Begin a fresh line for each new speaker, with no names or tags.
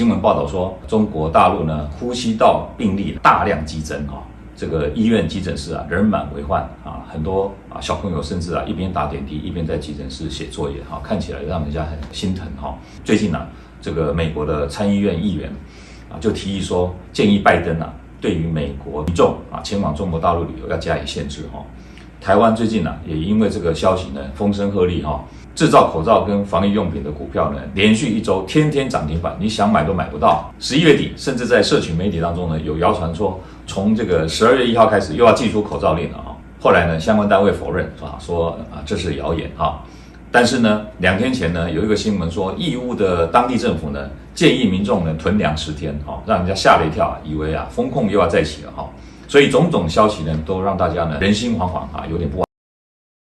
新闻报道说，中国大陆呢呼吸道病例大量激增啊，这个医院急诊室啊人满为患啊，很多小朋友甚至一边打点滴一边在急诊室写作业哈，看起来让人家很心疼哈。最近这个美国的参议院议员就提议说，建议拜登对于美国民众前往中国大陆旅游要加以限制哈。台湾最近也因为这个消息呢风声鹤唳哈，制造口罩跟防疫用品的股票呢连续1周天天涨停板，你想买都买不到。11月底甚至在社群媒体当中呢有谣传说，从这个12月1号开始又要祭出口罩令了哈。后来呢相关单位否认说这是谣言哈。但是呢2天前呢有一个新闻说，义乌的当地政府呢建议民众呢囤粮10天哈，让人家吓了一跳，以为封控又要再起了哈。所以种种消息呢都让大家呢人心惶惶有点不安。